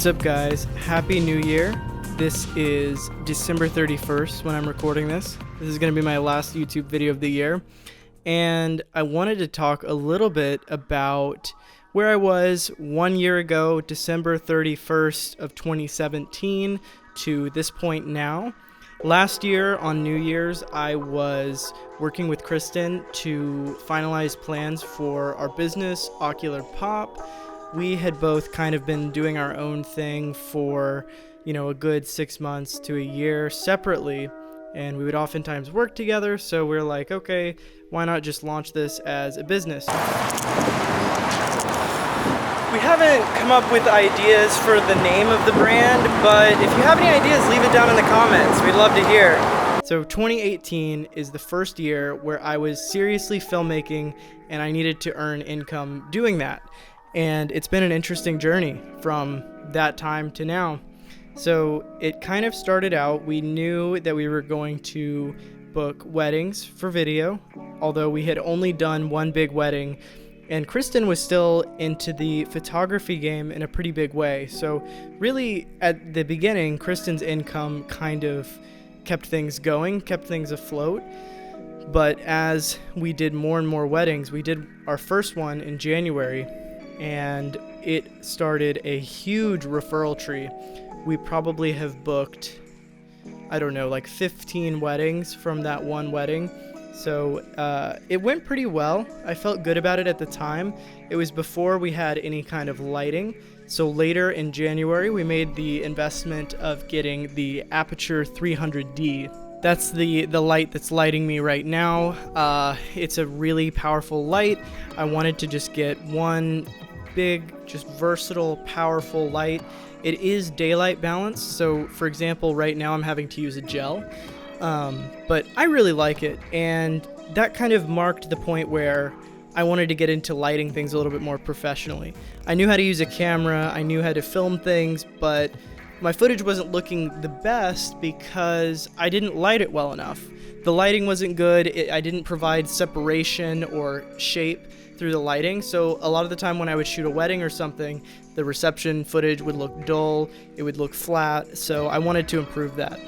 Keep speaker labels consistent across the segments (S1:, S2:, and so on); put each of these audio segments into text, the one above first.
S1: What's up, guys? Happy New Year. This is December 31st when I'm recording this. This is going to be my last YouTube video of the year. And I wanted to talk a little bit about where I was 1 year ago, December 31st of 2017 to this point now. Last year on New Year's, I was working with Kristin to finalize plans for our business, ocularpop. We had both kind of been doing our own thing for, a good 6 months to a year separately, and we would oftentimes work together, so we're like, okay, why not just launch this as a business? We haven't come up with ideas for the name of the brand, but if you have any ideas, leave it down in the comments. We'd love to hear. So 2018 is the first year where I was seriously filmmaking and I needed to earn income doing that. And it's been an interesting journey from that time to now. So it kind of started out, we knew that we were going to book weddings for video, although we had only done one big wedding, and Kristin was still into the photography game in a pretty big way. So really at the beginning, Kristin's income kind of kept things going, kept things afloat. But as we did more and more weddings, we did our first one in January, and it started a huge referral tree. We probably have booked, 15 weddings from that one wedding. So it went pretty well. I felt good about it at the time. It was before we had any kind of lighting. So later in January, we made the investment of getting the Aperture 300D. That's the light that's lighting me right now. It's a really powerful light. I wanted to just get one big, just versatile, powerful light. It is daylight balanced, so for example, right now I'm having to use a gel, but I really like it, and that kind of marked the point where I wanted to get into lighting things a little bit more professionally. I knew how to use a camera, I knew how to film things, but my footage wasn't looking the best because I didn't light it well enough. The lighting wasn't good, I didn't provide separation or shape through the lighting, so a lot of the time when I would shoot a wedding or something, the reception footage would look dull, it would look flat, so I wanted to improve that.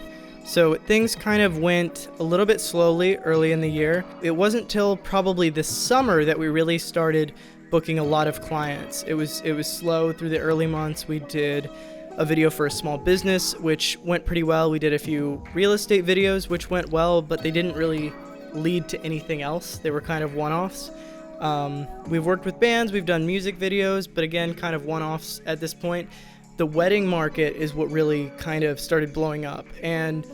S1: So things kind of went a little bit slowly early in the year. It wasn't till probably this summer that we really started booking a lot of clients. It was slow through the early months. We did a video for a small business, which went pretty well. We did a few real estate videos, which went well, but they didn't really lead to anything else. They were kind of one-offs. We've worked with bands, we've done music videos, but again, kind of one-offs at this point. The wedding market is what really kind of started blowing up, and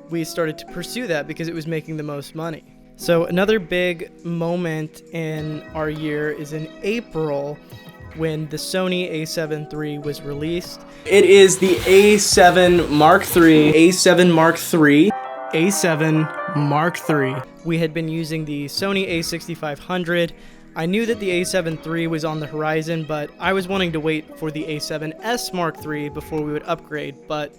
S1: we started to pursue that because it was making the most money. So another big moment in our year is in April when the Sony a7 III was released. It is the A7 Mark III, A7 Mark III, A7 Mark III. We had been using the Sony a6500. I knew that the a7 III was on the horizon, but I was wanting to wait for the a7S Mark III before we would upgrade. But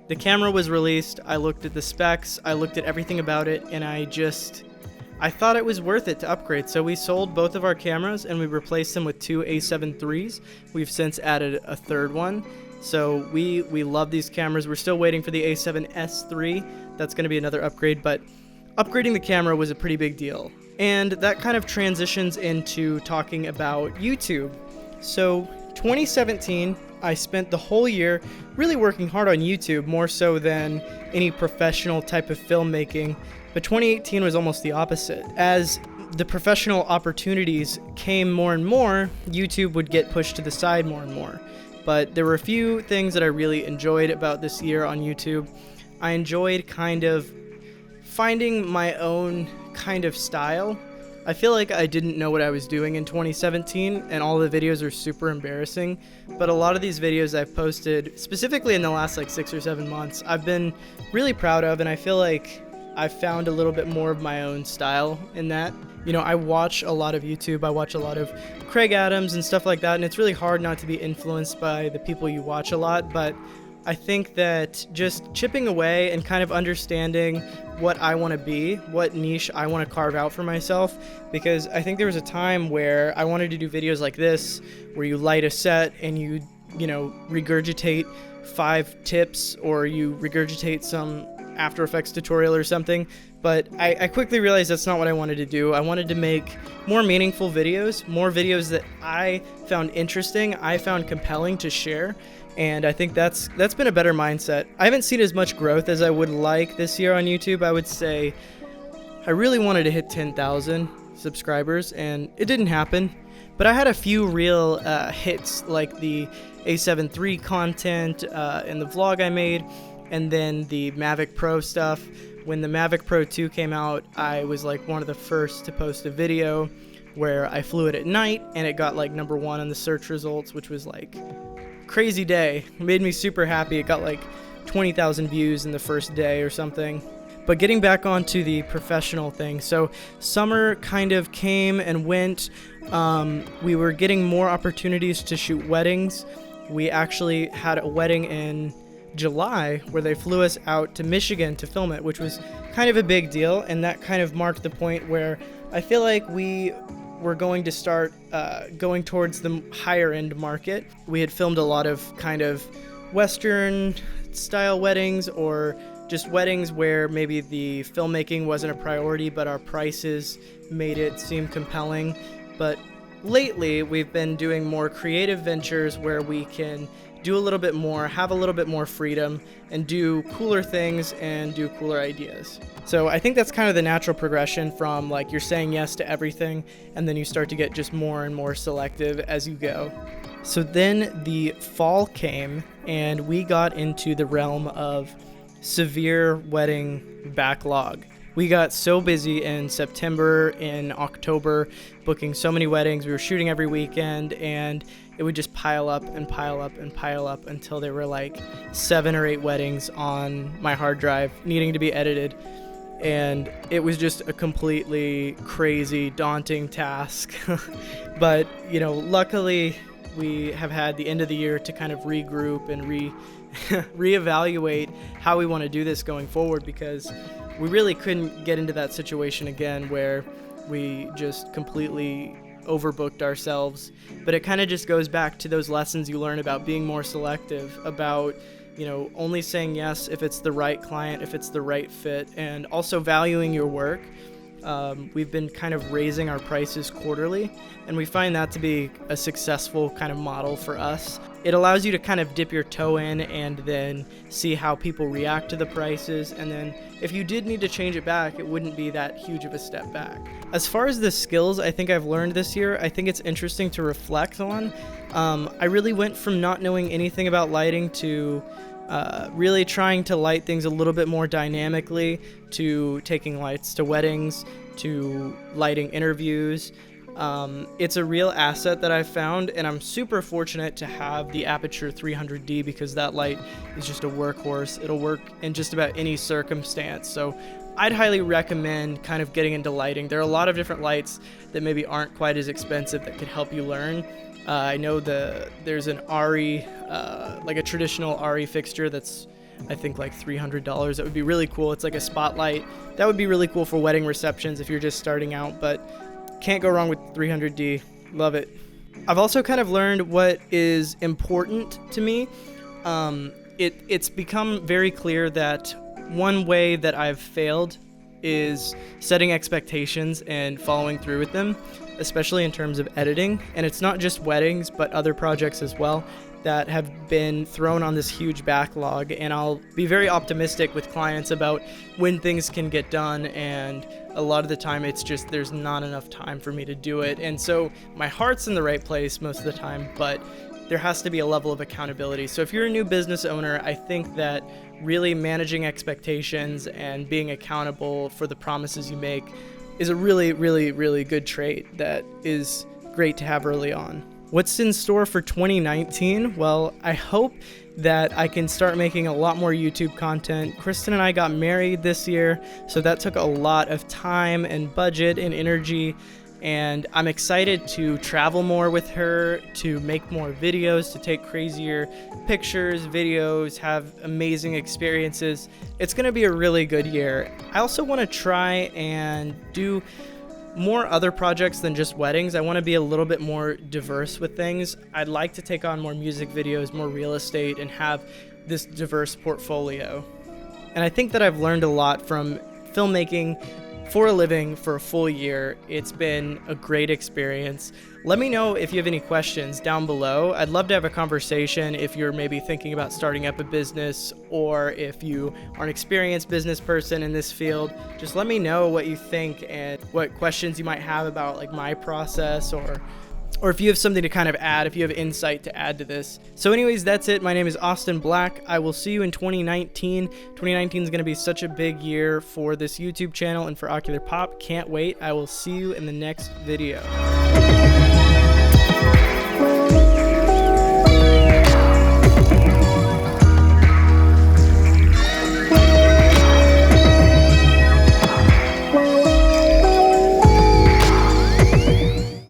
S1: the camera was released, I looked at the specs, I looked at everything about it, and I thought it was worth it to upgrade. So we sold both of our cameras and we replaced them with two a7 IIIs. We've since added a third one. So we love these cameras. We're still waiting for the a7S III. That's going to be another upgrade, but upgrading the camera was a pretty big deal. And that kind of transitions into talking about YouTube. So 2017, I spent the whole year really working hard on YouTube, more so than any professional type of filmmaking. But 2018 was almost the opposite. As the professional opportunities came more and more, YouTube would get pushed to the side more and more. But there were a few things that I really enjoyed about this year on YouTube. I enjoyed kind of finding my own kind of style. I feel like I didn't know what I was doing in 2017, and all the videos are super embarrassing, but a lot of these videos I've posted, specifically in the last 6 or 7 months, I've been really proud of, and I feel like I've found a little bit more of my own style in that. I watch a lot of YouTube, I watch a lot of Craig Adams and stuff like that, and it's really hard not to be influenced by the people you watch a lot, but I think that just chipping away and kind of understanding what I want to be, what niche I want to carve out for myself, because I think there was a time where I wanted to do videos like this, where you light a set and you regurgitate 5 tips or you regurgitate some After Effects tutorial or something. But I quickly realized that's not what I wanted to do. I wanted to make more meaningful videos, more videos that I found interesting, I found compelling to share. And I think that's been a better mindset. I haven't seen as much growth as I would like this year on YouTube. I would say I really wanted to hit 10,000 subscribers, and it didn't happen. But I had a few real hits, like the A7 III content and the vlog I made, and then the Mavic Pro stuff. When the Mavic Pro 2 came out, I was like one of the first to post a video where I flew it at night, and it got like #1 on the search results, which was like crazy day. It made me super happy. It got like 20,000 views in the first day or something. But getting back onto the professional thing, so summer kind of came and went. We were getting more opportunities to shoot weddings. We actually had a wedding in July where they flew us out to Michigan to film it, which was kind of a big deal, and that kind of marked the point where I feel like we were going to start going towards the higher end market. We had filmed a lot of kind of Western style weddings, or just weddings where maybe the filmmaking wasn't a priority but our prices made it seem compelling. But lately we've been doing more creative ventures where we can do a little bit more, have a little bit more freedom, and do cooler things and do cooler ideas. So I think that's kind of the natural progression from like you're saying yes to everything, and then you start to get just more and more selective as you go. So then the fall came, and we got into the realm of severe wedding backlog. We got so busy in September, in October, booking so many weddings. We were shooting every weekend, and it would just pile up and pile up and pile up until there were like 7 or 8 weddings on my hard drive needing to be edited. And it was just a completely crazy, daunting task. But, luckily we have had the end of the year to kind of regroup and reevaluate how we want to do this going forward, because we really couldn't get into that situation again where we just completely overbooked ourselves. But it kind of just goes back to those lessons you learn about being more selective, about only saying yes if it's the right client, if it's the right fit, and also valuing your work. We've been kind of raising our prices quarterly, and we find that to be a successful kind of model for us. It allows you to kind of dip your toe in and then see how people react to the prices, and then if you did need to change it back, it wouldn't be that huge of a step back. As far as the skills I think I've learned this year, I think it's interesting to reflect on. I really went from not knowing anything about lighting to really trying to light things a little bit more dynamically, to taking lights to weddings, to lighting interviews. It's a real asset that I've found, and I'm super fortunate to have the Aperture 300D because that light is just a workhorse. It'll work in just about any circumstance. So I'd highly recommend kind of getting into lighting. There are a lot of different lights that maybe aren't quite as expensive that could help you learn. I know there's an ARRI, like a traditional ARRI fixture that's I think like $300. That would be really cool. It's like a spotlight. That would be really cool for wedding receptions if you're just starting out, but can't go wrong with 300D. Love it. I've also kind of learned what is important to me. It's become very clear that one way that I've failed is setting expectations and following through with them, especially in terms of editing. And it's not just weddings, but other projects as well that have been thrown on this huge backlog. And I'll be very optimistic with clients about when things can get done. And a lot of the time it's just there's not enough time for me to do it. And so my heart's in the right place most of the time, but there has to be a level of accountability. So if you're a new business owner, I think that really managing expectations and being accountable for the promises you make is a really, really, really good trait that is great to have early on. What's in store for 2019? Well, I hope that I can start making a lot more YouTube content. Kristin and I got married this year, so that took a lot of time and budget and energy. And I'm excited to travel more with her, to make more videos, to take crazier pictures, videos, have amazing experiences. It's going to be a really good year. I also want to try and do more other projects than just weddings. I want to be a little bit more diverse with things. I'd like to take on more music videos, more real estate, and have this diverse portfolio. And I think that I've learned a lot from filmmaking for a living for a full year. It's been a great experience. Let me know if you have any questions down below. I'd love to have a conversation if you're maybe thinking about starting up a business, or if you are an experienced business person in this field. Just let me know what you think and what questions you might have about like my process, or if you have something to kind of add, if you have insight to add to this. So anyways, that's it. My name is Austin Black. I will see you in 2019. 2019 is going to be such a big year for this YouTube channel and for Ocular Pop. Can't wait. I will see you in the next video.